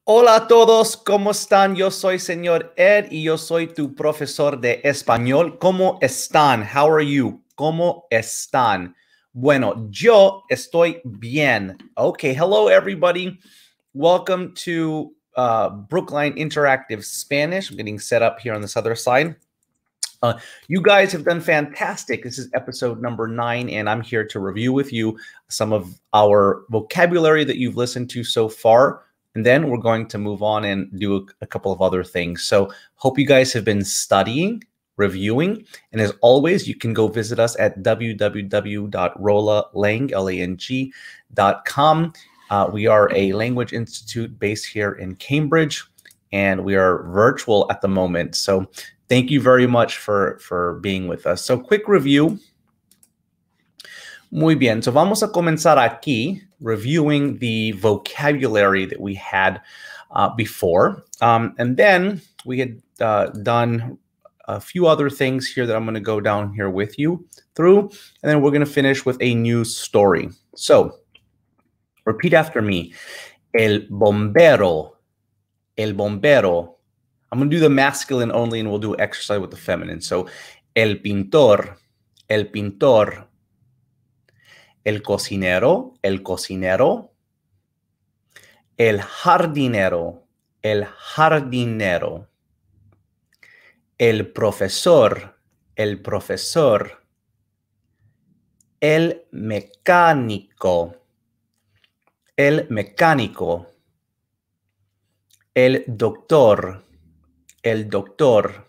Hola a todos, ¿cómo están? Yo soy señor Ed y yo soy tu profesor de español. ¿Cómo están? How are you? ¿Cómo están? Bueno, yo estoy bien. Okay, hello everybody. Welcome to Brookline Interactive Spanish. I'm getting set up here on this other side. You guys have done fantastic. This is episode number 9, and I'm here to review with you some of our vocabulary that you've listened to so far. And then we're going to move on and do a couple of other things. So hope you guys have been studying, reviewing. And as always, you can go visit us at www.rolalang.com. We are a language institute based here in Cambridge, and we are virtual at the moment. So thank you very much for being with us. So quick review. Muy bien. So vamos a comenzar aquí reviewing the vocabulary that we had before. And then we had done a few other things here that I'm going to go down here with you through. And then we're going to finish with a new story. So repeat after me. El bombero. El bombero. I'm going to do the masculine only, and we'll do exercise with the feminine. So, el pintor, el pintor. El cocinero, el cocinero. El jardinero, el jardinero. El profesor, el profesor. El mecánico, el mecánico. El doctor, el doctor.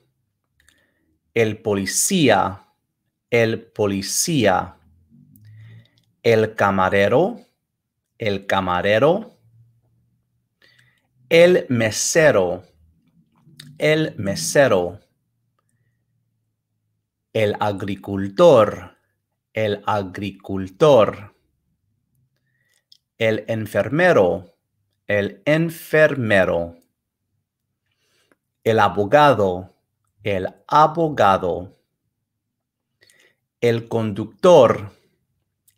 El policía, el policía. El camarero, el camarero. El mesero, el mesero. El agricultor, el agricultor. El enfermero, el enfermero. El abogado, el abogado. El conductor,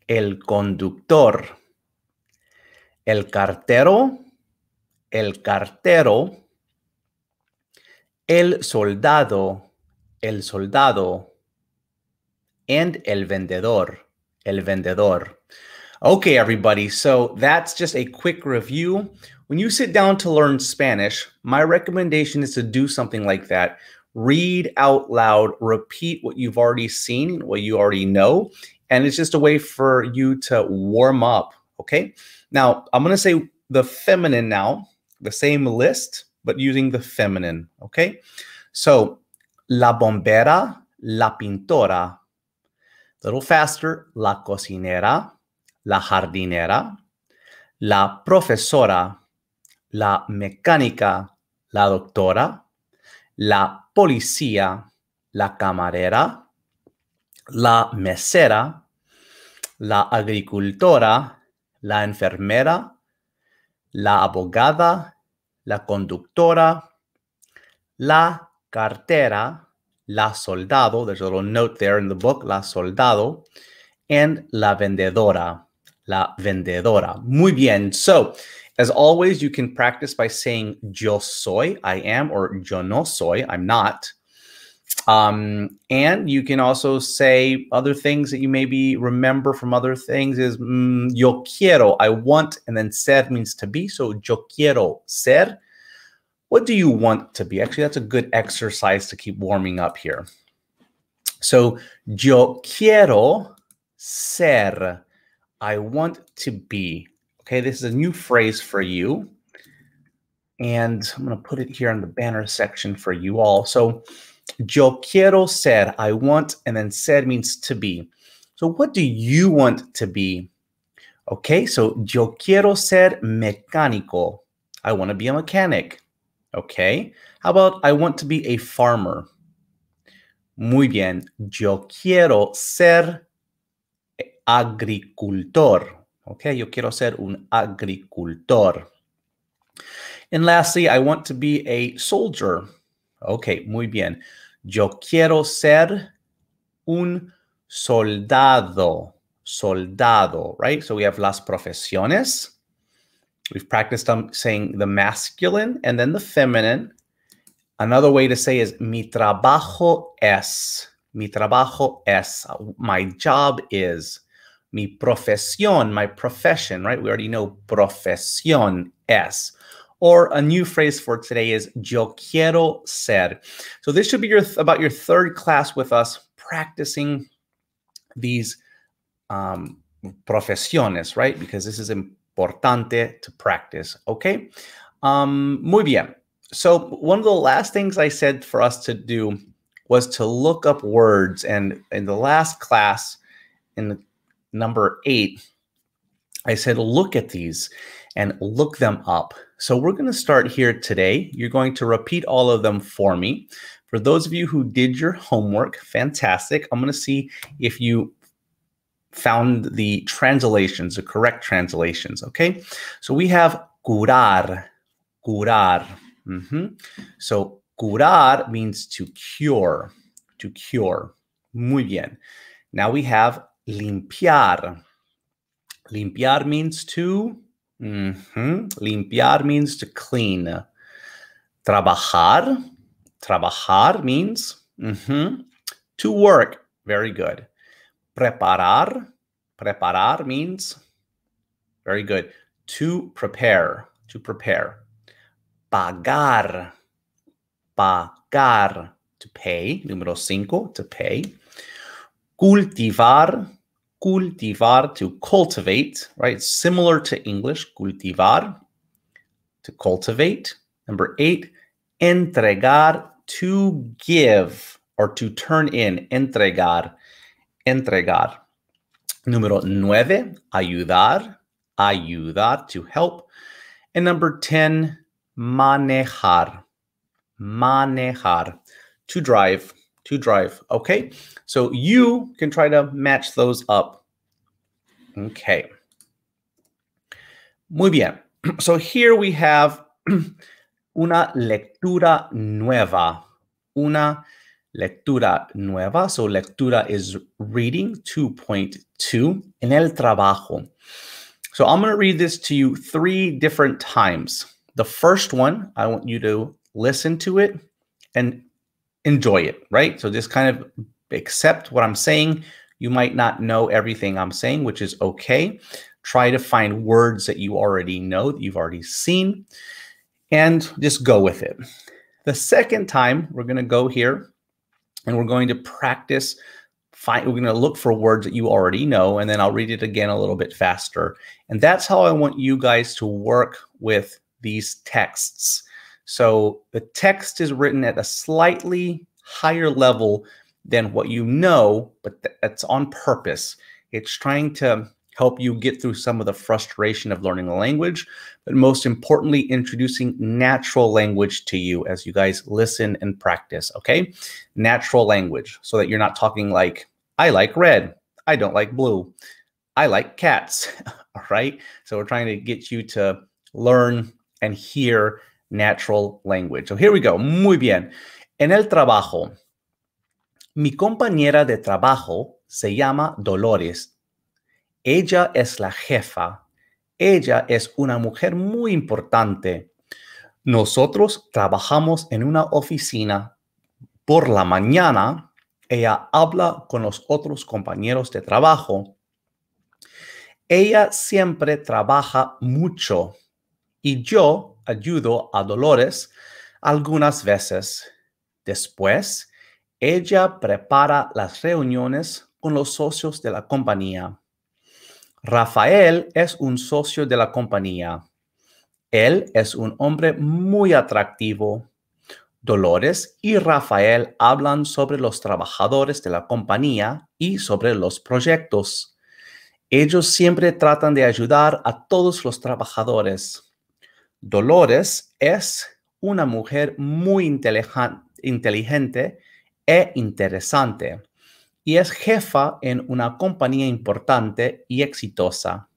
el conductor. El cartero, el cartero. El soldado, el soldado. And el vendedor, el vendedor. Okay, everybody, so that's just a quick review. When you sit down to learn Spanish, my recommendation is to do something like that. Read out loud, repeat what you've already seen, what you already know, and it's just a way for you to warm up, okay? Now, I'm going to say the feminine now, the same list, but using the feminine, okay? So, la bombera, la pintora. A little faster, la cocinera, la jardinera, la profesora, la mecánica, la doctora, la policía, la camarera, la mesera, la agricultora, la enfermera, la abogada, la conductora, la cartera, la soldado, there's a little note there in the book, la soldado, and la vendedora, la vendedora. Muy bien. So, as always, you can practice by saying yo soy, I am, or yo no soy, I'm not. And you can also say other things that you maybe remember from other things is yo quiero, I want, and then ser means to be. So, yo quiero ser. What do you want to be? Actually, that's a good exercise to keep warming up here. So, yo quiero ser. I want to be. Okay, this is a new phrase for you. And I'm going to put it here in the banner section for you all. So, yo quiero ser. I want, and then ser means to be. So, what do you want to be? Okay, so yo quiero ser mecánico. I want to be a mechanic. Okay, how about I want to be a farmer? Muy bien. Yo quiero ser agricultor. Okay, yo quiero ser un agricultor. And lastly, I want to be a soldier. Okay, muy bien. Yo quiero ser un soldado. Soldado, right? So we have las profesiones. We've practiced saying the masculine and then the feminine. Another way to say is mi trabajo es. Mi trabajo es. My job is. Mi profesión, my profession, right? We already know profesión es. Or a new phrase for today is yo quiero ser. So this should be about your third class with us practicing these profesiones, right? Because this is importante to practice, okay? Muy bien. So one of the last things I said for us to do was to look up words. And in the last class, in number 8, I said, look at these and look them up. So we're going to start here today. You're going to repeat all of them for me. For those of you who did your homework, fantastic. I'm going to see if you found the translations, the correct translations, okay? So we have curar, curar. So curar means to cure, to cure. Muy bien. Now we have limpiar. Limpiar means to, limpiar means to clean. Trabajar, trabajar means to work. Very good. Preparar, preparar means, very good, to prepare, to prepare. Pagar, pagar, to pay. Número 5, to pay. Cultivar, cultivar, to cultivate, right? Similar to English, cultivar, to cultivate. Number 8, entregar, to give or to turn in. Entregar, entregar. Número 9, ayudar, ayudar, to help. And number 10, manejar, manejar, to drive, to drive. Okay, so you can try to match those up. Okay. Muy bien. So here we have una lectura nueva. Una lectura nueva. So lectura is reading 2.2 en el trabajo. So I'm going to read this to you 3 different times. The first one, I want you to listen to it and enjoy it, right? So just kind of accept what I'm saying. You might not know everything I'm saying, which is okay. Try to find words that you already know, that you've already seen, and just go with it. The second time, we're going to go here and we're going to practice. We're going to look for words that you already know, and then I'll read it again a little bit faster. And that's how I want you guys to work with these texts. So the text is written at a slightly higher level than what you know, but that's on purpose. It's trying to help you get through some of the frustration of learning a language, but most importantly, introducing natural language to you as you guys listen and practice, okay? Natural language, so that you're not talking like, I like red, I don't like blue, I like cats, all right? So we're trying to get you to learn and hear natural language. So here we go, muy bien. En el trabajo, mi compañera de trabajo se llama Dolores. Ella es la jefa. Ella es una mujer muy importante. Nosotros trabajamos en una oficina. Por la mañana, ella habla con los otros compañeros de trabajo. Ella siempre trabaja mucho y yo ayudo a Dolores algunas veces. Después, ella prepara las reuniones con los socios de la compañía. Rafael es un socio de la compañía. Él es un hombre muy atractivo. Dolores y Rafael hablan sobre los trabajadores de la compañía y sobre los proyectos. Ellos siempre tratan de ayudar a todos los trabajadores. Dolores es una mujer muy inteligente e interesante y es jefa en una compañía importante y exitosa.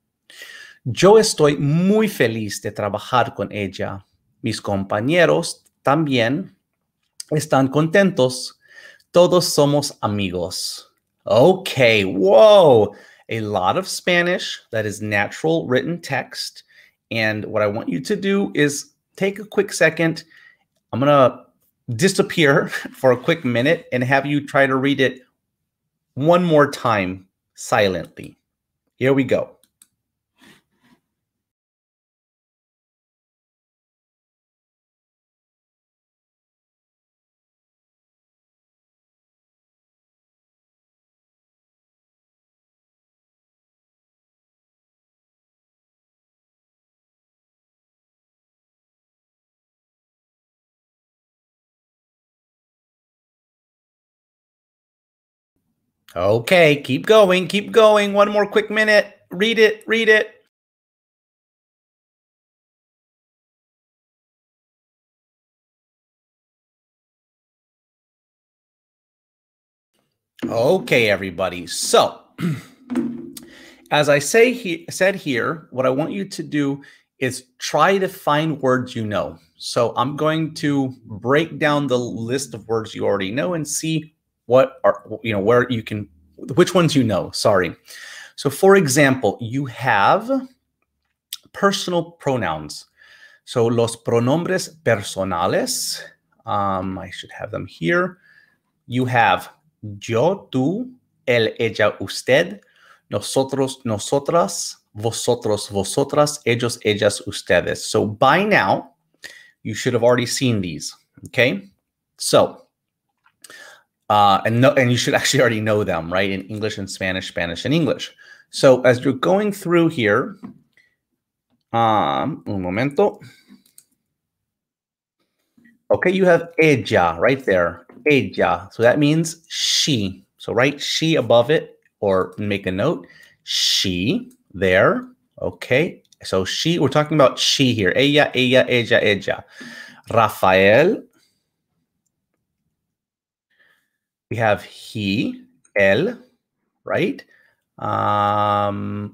Yo estoy muy feliz de trabajar con ella. Mis compañeros también están contentos. Todos somos amigos. Okay, whoa. A lot of Spanish, that is natural written text, And what I want you to do is take a quick second. I'm going to disappear for a quick minute and have you try to read it one more time silently. Here we go. Okay, keep going, keep going. One more quick minute. Read it, read it. Okay, everybody. So, as I said here, what I want you to do is try to find words you know. So I'm going to break down the list of words you already know and see what are, where you can, which ones you know, sorry. So for example, you have personal pronouns. So los pronombres personales, I should have them here. You have yo, tú, él, ella, usted, nosotros, nosotras, vosotros, vosotras, ellos, ellas, ustedes. So by now, you should have already seen these, okay? So, and you should actually already know them, right? In English and Spanish, Spanish and English. So as you're going through here, un momento. Okay, you have ella right there, ella. So that means she. So write she above it or make a note. She there. Okay, so she, we're talking about she here. Ella, ella, ella, ella. Rafael. We have he, él, right?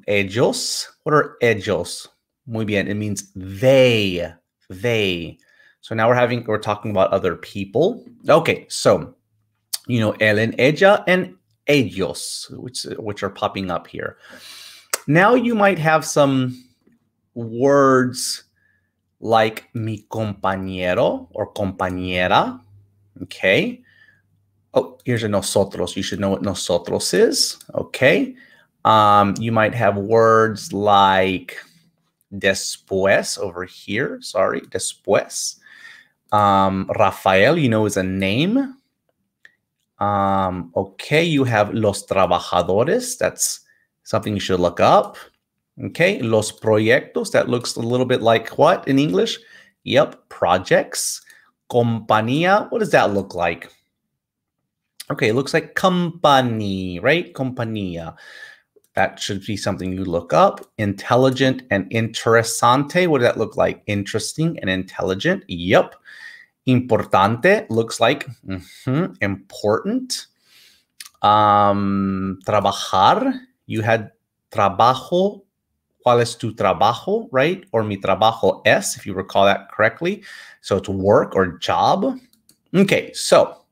Ellos. What are ellos? Muy bien. It means they. They. So now we're talking about other people. Okay, so you know, él and ella and ellos, which are popping up here. Now you might have some words like mi compañero or compañera. Okay. Oh, here's a nosotros. You should know what nosotros is. Okay. You might have words like después over here. Sorry, después. Rafael, you know, is a name. Okay, you have los trabajadores. That's something you should look up. Okay, los proyectos. That looks a little bit like what in English? Yep, projects. Compañía. What does that look like? Okay, it looks like company, right? Compañía. That should be something you look up. Intelligent and interesante. What does that look like? Interesting and intelligent. Yep. Importante looks like important. Trabajar. You had trabajo. ¿Cuál es tu trabajo, right? Or mi trabajo es, if you recall that correctly. So it's work or job. Okay, so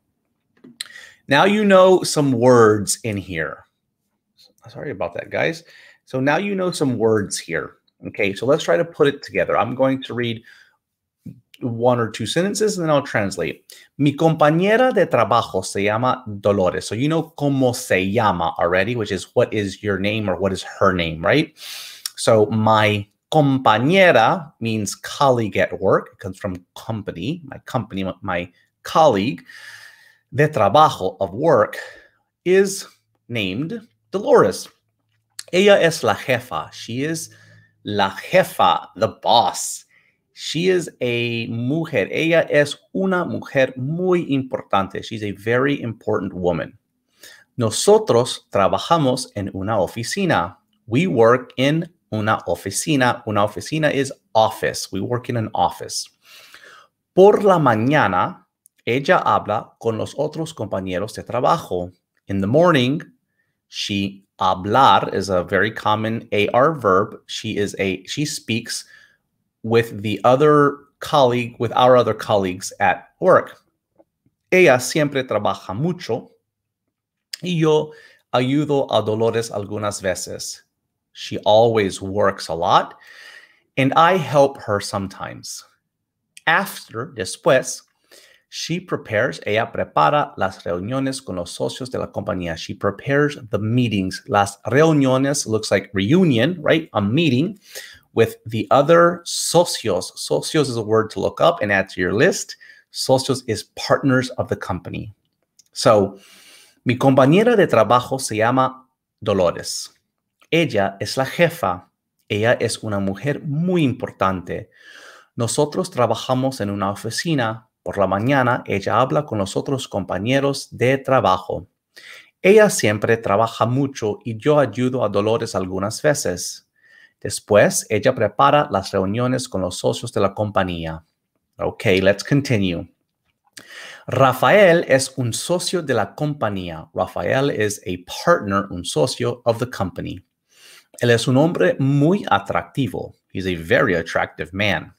now you know some words in here. Sorry about that, guys. So now you know some words here. Okay, so let's try to put it together. I'm going to read one or two sentences and then I'll translate. Mi compañera de trabajo se llama Dolores. So you know cómo se llama already, which is what is your name or what is her name, right? So my compañera means colleague at work. It comes from company, my colleague. De trabajo, of work, is named Dolores. Ella es la jefa. She is la jefa, the boss. She is a mujer. Ella es una mujer muy importante. She's a very important woman. Nosotros trabajamos en una oficina. We work in una oficina. Una oficina is office. We work in an office. Por la mañana, ella habla con los otros compañeros de trabajo. In the morning, hablar is a very common AR verb. She speaks with our other colleagues at work. Ella siempre trabaja mucho y yo ayudo a Dolores algunas veces. She always works a lot and I help her sometimes. After, después, ella prepara las reuniones con los socios de la compañía. She prepares the meetings. Las reuniones looks like reunion, right? A meeting with the other socios. Socios is a word to look up and add to your list. Socios is partners of the company. So, mi compañera de trabajo se llama Dolores. Ella es la jefa. Ella es una mujer muy importante. Nosotros trabajamos en una oficina. Por la mañana, ella habla con los otros compañeros de trabajo. Ella siempre trabaja mucho y yo ayudo a Dolores algunas veces. Después, ella prepara las reuniones con los socios de la compañía. Okay, let's continue. Rafael es un socio de la compañía. Rafael is a partner, un socio of the company. Él es un hombre muy atractivo. He's a very attractive man.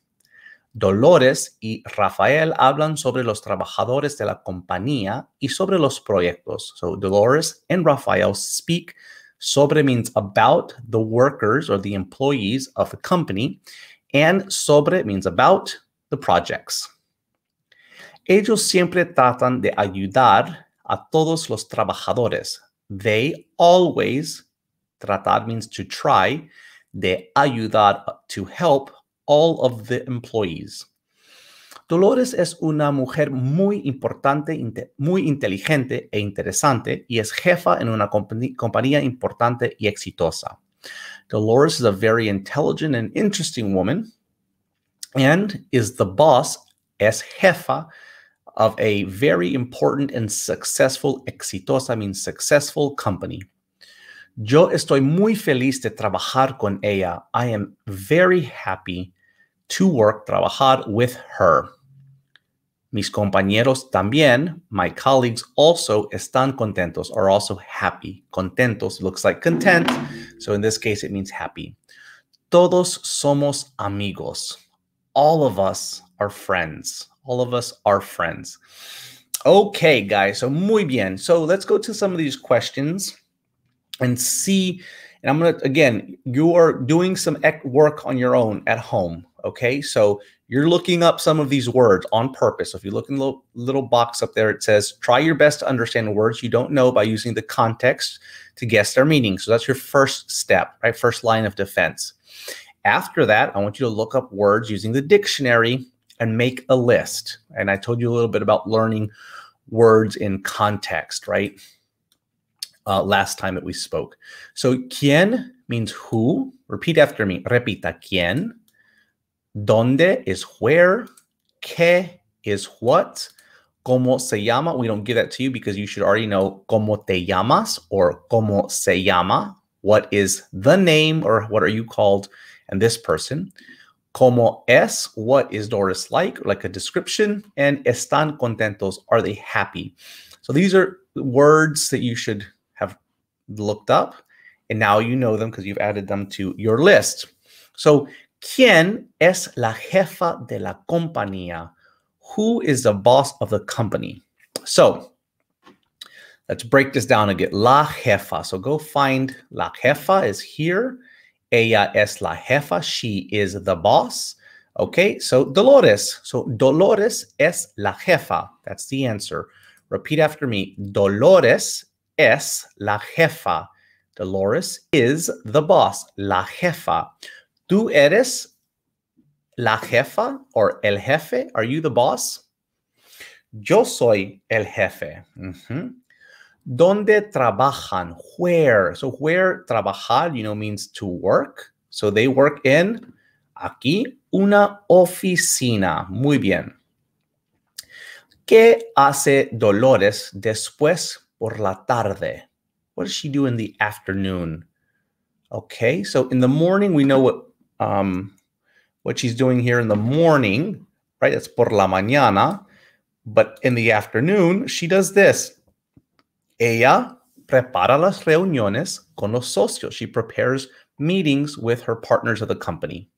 Dolores y Rafael hablan sobre los trabajadores de la compañía y sobre los proyectos. So Dolores and Rafael speak. Sobre means about the workers or the employees of the company, and sobre means about the projects. Ellos siempre tratan de ayudar a todos los trabajadores. They always, tratar means to try, de ayudar, to help all of the employees. Dolores es una mujer muy importante, muy inteligente e interesante y es jefa en una compañía importante y exitosa. Dolores is a very intelligent and interesting woman and is the boss, es jefa of a very important and successful, exitosa means successful company. Yo estoy muy feliz de trabajar con ella. I am very happy to trabajar with her. Mis compañeros también, my colleagues also están contentos, are also happy. Contentos looks like content, so in this case it means happy. Todos somos amigos. All of us are friends. All of us are friends. Okay, guys, so muy bien. So let's go to some of these questions and see. And I'm going to, again, you are doing some work on your own at home, okay? So you're looking up some of these words on purpose. So if you look in the little box up there, it says, try your best to understand words you don't know by using the context to guess their meaning. So that's your first step, right? First line of defense. After that, I want you to look up words using the dictionary and make a list. And I told you a little bit about learning words in context, right? Last time that we spoke. So, ¿quién means who? Repeat after me. Repita. ¿Quién? ¿Dónde is where? ¿Qué is what? ¿Cómo se llama? We don't give that to you because you should already know ¿cómo te llamas? Or ¿cómo se llama? What is the name or what are you called? And this person. ¿Cómo es? What is Doris like a description. And ¿están contentos? Are they happy? So these are words that you should have looked up, and now you know them because you've added them to your list. So, ¿quién es la jefa de la compañía? Who is the boss of the company? So, let's break this down again. La jefa. So go find la jefa is here. Ella es la jefa. She is the boss. Okay, so Dolores. So Dolores es la jefa. That's the answer. Repeat after me. Dolores es la jefa. Dolores is the boss. La jefa. ¿Tú eres la jefa or el jefe? Are you the boss? Yo soy el jefe. ¿Dónde trabajan? Where? So where trabajar, means to work. So they work in, aquí, una oficina. Muy bien. ¿Qué hace Dolores después por la tarde? What does she do in the afternoon? Okay, so in the morning, we know what she's doing here in the morning, right? It's por la mañana. But in the afternoon, she does this. Ella prepara las reuniones con los socios. She prepares meetings with her partners of the company.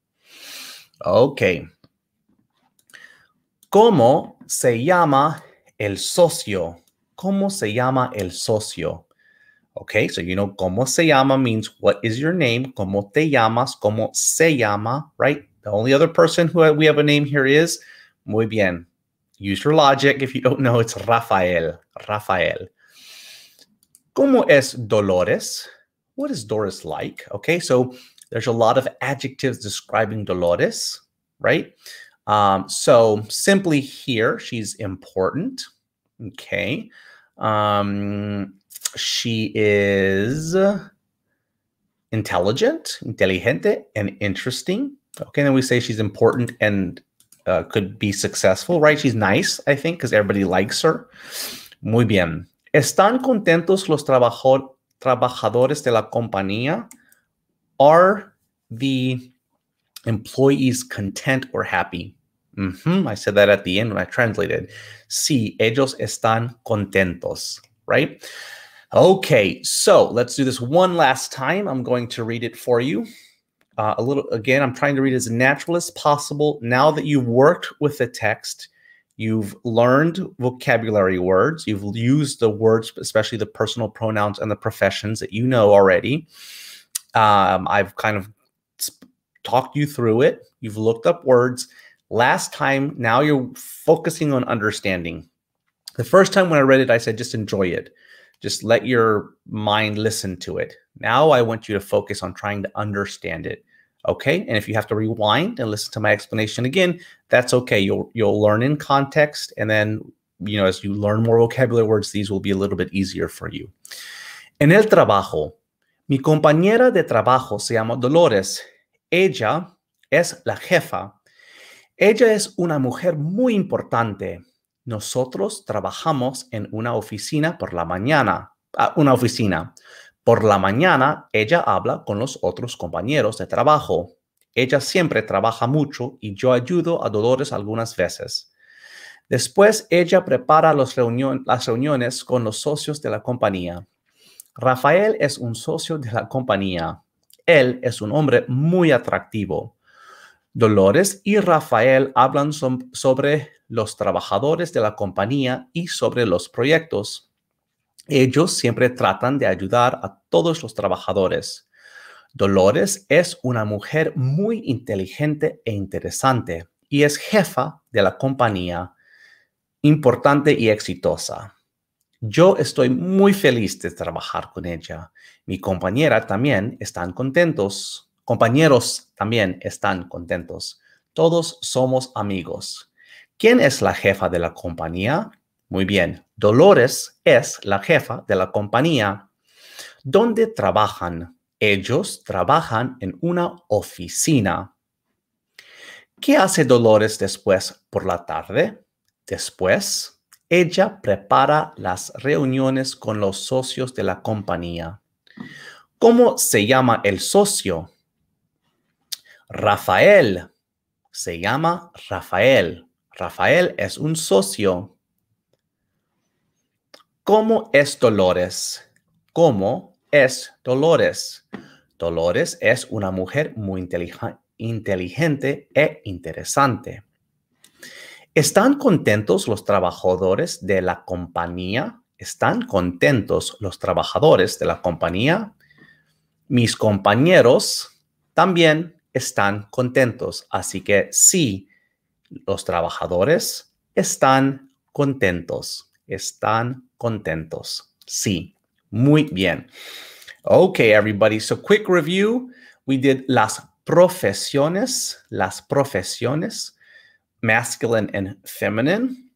Okay. ¿Cómo se llama el socio? ¿Cómo se llama el socio? Okay, so ¿cómo se llama means what is your name? ¿Cómo te llamas? ¿Cómo se llama, right? The only other person who we have a name here is, muy bien. Use your logic. If you don't know, it's Rafael. Rafael. ¿Cómo es Dolores? What is Doris like? Okay, so there's a lot of adjectives describing Dolores, right? So simply here, she's important. Okay. She is intelligent, inteligente, and interesting. Okay, then we say she's important and could be successful, right? She's nice, I think, because everybody likes her. Muy bien. ¿Están contentos los trabajadores de la compañía? Are the employees content or happy? I said that at the end when I translated. Sí, ellos están contentos, right? Okay, so let's do this one last time. I'm going to read it for you. Again, I'm trying to read as natural as possible. Now that you've worked with the text, you've learned vocabulary words, you've used the words, especially the personal pronouns and the professions that you know already. I've kind of talked you through it. You've looked up words. Last time, now you're focusing on understanding. The first time when I read it, I said, just enjoy it. Just let your mind listen to it. Now I want you to focus on trying to understand it. Okay, and if you have to rewind and listen to my explanation again, that's okay. You'll learn in context, and then as you learn more vocabulary words, these will be a little bit easier for you. En el trabajo, mi compañera de trabajo se llama Dolores. Ella es la jefa. Ella es una mujer muy importante. Nosotros trabajamos en una oficina por la mañana. Por la mañana, ella habla con los otros compañeros de trabajo. Ella siempre trabaja mucho y yo ayudo a Dolores algunas veces. Después, ella prepara las reuniones con los socios de la compañía. Rafael es un socio de la compañía. Él es un hombre muy atractivo. Dolores y Rafael hablan sobre los trabajadores de la compañía y sobre los proyectos. Ellos siempre tratan de ayudar a todos los trabajadores. Dolores es una mujer muy inteligente e interesante y es jefa de la compañía, importante y exitosa. Yo estoy muy feliz de trabajar con ella. Mi compañera también están contentos. Compañeros también están contentos. Todos somos amigos. ¿Quién es la jefa de la compañía? Muy bien. Dolores es la jefa de la compañía. ¿Dónde trabajan? Ellos trabajan en una oficina. ¿Qué hace Dolores después por la tarde? Después, ella prepara las reuniones con los socios de la compañía. ¿Cómo se llama el socio? Rafael. Se llama Rafael. Rafael es un socio. ¿Cómo es Dolores? ¿Cómo es Dolores? Dolores es una mujer muy inteligente e interesante. ¿Están contentos los trabajadores de la compañía? ¿Están contentos los trabajadores de la compañía? Mis compañeros también están contentos. Así que sí, los trabajadores están contentos. Están contentos. Sí. Muy bien. Okay, everybody. So quick review. We did las profesiones, masculine and feminine.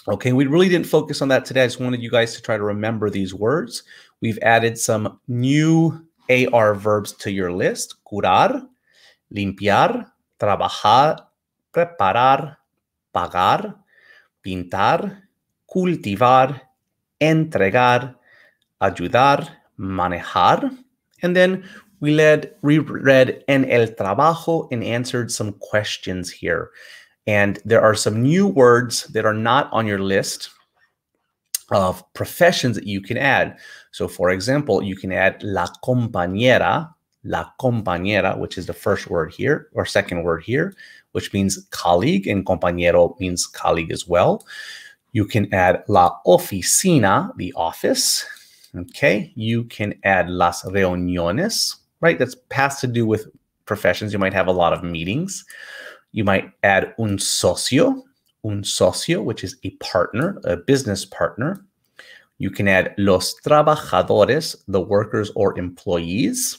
Okay, we really didn't focus on that today. I just wanted you guys to try to remember these words. We've added some new AR verbs to your list. Curar, limpiar, trabajar, preparar, pagar, pintar, cultivar, entregar, ayudar, manejar. And then we read en el trabajo and answered some questions here. And there are some new words that are not on your list of professions that you can add. So for example, you can add la compañera, which is the first word here, or second word here, which means colleague, and compañero means colleague as well. You can add la oficina, the office. Okay, you can add las reuniones, right? Has to do with professions, you might have a lot of meetings. You might add un socio, which is a partner, a business partner. You can add los trabajadores, the workers or employees.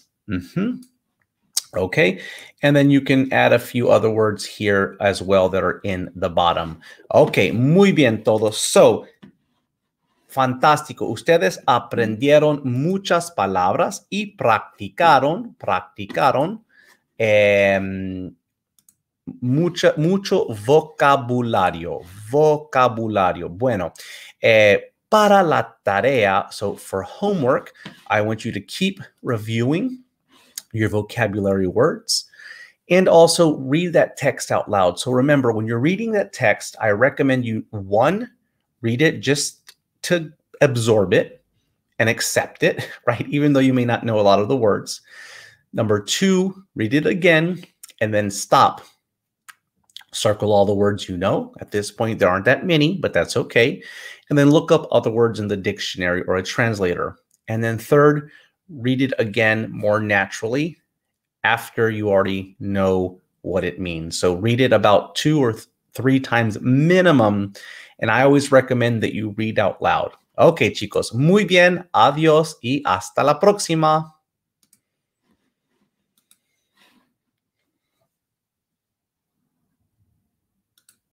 Okay, and then you can add a few other words here as well that are in the bottom. Okay, muy bien todos. So, fantástico. Ustedes aprendieron muchas palabras y practicaron mucho vocabulario. Bueno, para la tarea, so for homework, I want you to keep reviewing your vocabulary words and also read that text out loud. So remember, when you're reading that text, I recommend you, one, read it just to absorb it and accept it, right? Even though you may not know a lot of the words. Number two, read it again and then stop. Circle all the words you know. At this point, there aren't that many, but that's okay. And then look up other words in the dictionary or a translator. And then third, read it again more naturally after you already know what it means. So read it about 2 or 3 times minimum. And I always recommend that you read out loud. Okay, chicos. Muy bien. Adiós y hasta la próxima.